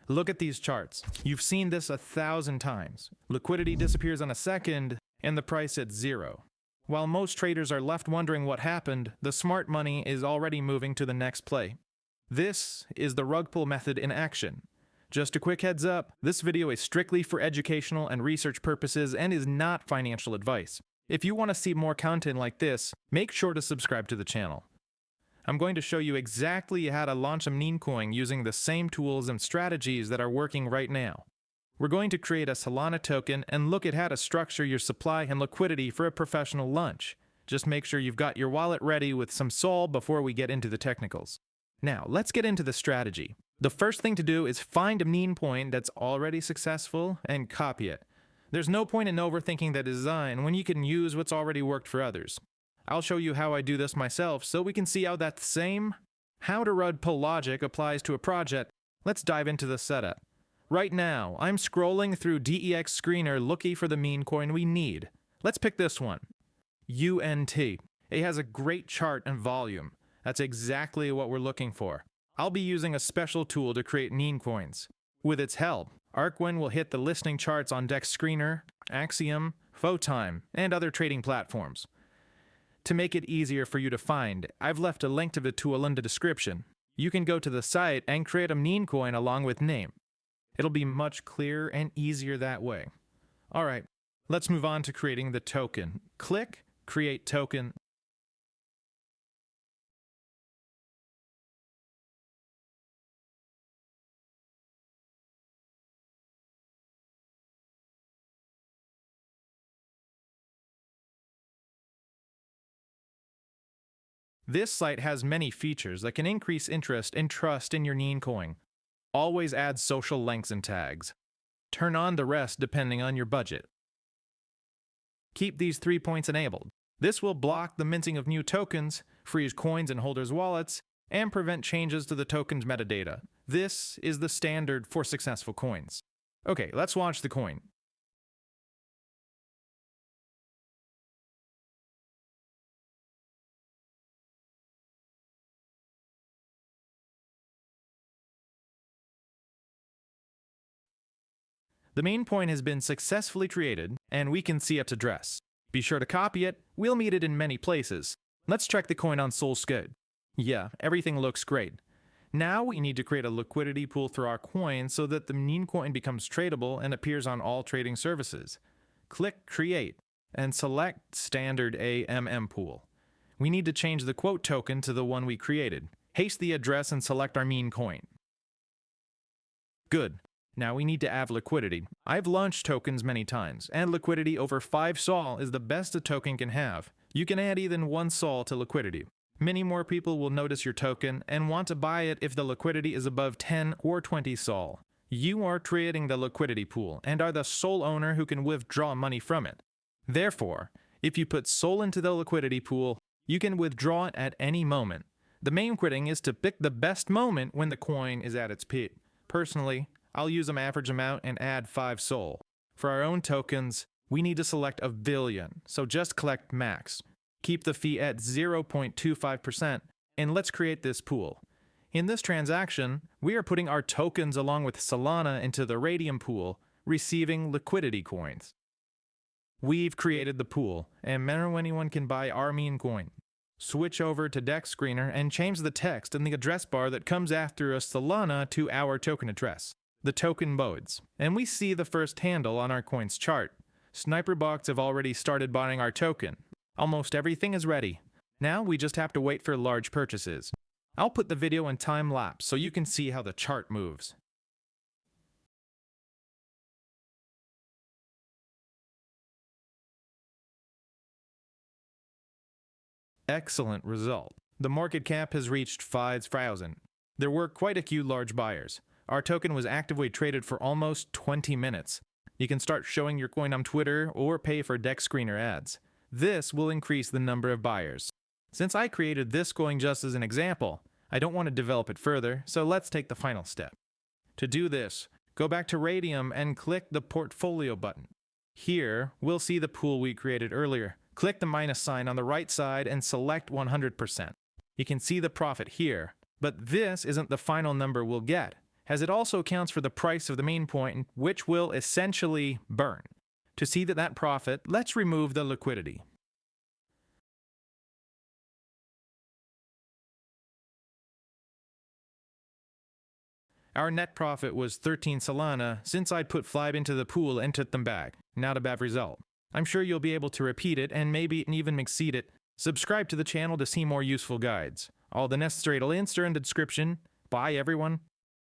Look at these charts. You've seen this 1,000 times. Liquidity disappears in a second, and the price at zero. While most traders are left wondering what happened, the smart money is already moving to the next play. This is the rug pull method in action. Just a quick heads up, this video is strictly for educational and research purposes and is not financial advice. If you want to see more content like this, make sure to subscribe to the channel. I'm going to show you exactly how to launch a meme coin using the same tools and strategies that are working right now. We're going to create a Solana token and look at how to structure your supply and liquidity for a professional launch. Just make sure you've got your wallet ready with some Sol before we get into the technicals. Now, let's get into the strategy. The first thing to do is find a meme coin that's already successful and copy it. There's no point in overthinking the design when you can use what's already worked for others. I'll show you how I do this myself so we can see how that same how-to-rug-pull logic applies to a project. Let's dive into the setup. Right now, I'm scrolling through DEX Screener looking for the meme coin we need. Let's pick this one, UNT. It has a great chart and volume. That's exactly what we're looking for. I'll be using a special tool to create meme coins. With its help, Arkwin will hit the listing charts on DEX Screener, Axiom, Photime, and other trading platforms. To make it easier for you to find, I've left a link to the tool in the description. You can go to the site and create a meme coin along with name. It'll be much clearer and easier that way. Alright, let's move on to creating the token. Click Create Token. This site has many features that can increase interest and trust in your meme coin. Always add social links and tags. Turn on the rest depending on your budget. Keep these 3 points enabled. This will block the minting of new tokens, freeze coins in holders' wallets, and prevent changes to the token's metadata. This is the standard for successful coins. Okay, let's launch the coin. The main point has been successfully created, and we can see its address. Be sure to copy it, we'll meet it in many places. Let's check the coin on SolScode. Yeah, everything looks great. Now we need to create a liquidity pool for our coin so that the meme coin becomes tradable and appears on all trading services. Click Create, and select Standard AMM Pool. We need to change the quote token to the one we created. Paste the address and select our meme coin. Good. Now we need to add liquidity. I've launched tokens many times, and liquidity over 5 Sol is the best a token can have. You can add even 1 Sol to liquidity. Many more people will notice your token and want to buy it if the liquidity is above 10 or 20 Sol. You are creating the liquidity pool and are the sole owner who can withdraw money from it. Therefore, if you put Sol into the liquidity pool, you can withdraw it at any moment. The main thing is to pick the best moment when the coin is at its peak. Personally, I'll use an average amount and add 5 Sol. For our own tokens, we need to select a billion, so just collect max. Keep the fee at 0.25%, and let's create this pool. In this transaction, we are putting our tokens along with Solana into the Raydium pool, receiving liquidity coins. We've created the pool, and now anyone can buy our meme coin. Switch over to DEX Screener and change the text in the address bar that comes after a Solana to our token address. The token modes, and we see the first handle on our coin's chart. Sniperbots have already started buying our token. Almost everything is ready. Now we just have to wait for large purchases. I'll put the video in time lapse so you can see how the chart moves. Excellent result. The market cap has reached 5,000. There were quite a few large buyers. Our token was actively traded for almost 20 minutes. You can start showing your coin on Twitter or pay for DEX Screener ads. This will increase the number of buyers. Since I created this coin just as an example, I don't want to develop it further, so let's take the final step. To do this, go back to Raydium and click the Portfolio button. Here, we'll see the pool we created earlier. Click the minus sign on the right side and select 100%. You can see the profit here, but this isn't the final number we'll get. as it also accounts for the price of the main coin, which will essentially burn. To see that profit, let's remove the liquidity. Our net profit was 13 Solana since I'd put 5 into the pool and took them back. Not a bad result. I'm sure you'll be able to repeat it and maybe even exceed it. Subscribe to the channel to see more useful guides. All the necessary links are in the description. Bye everyone.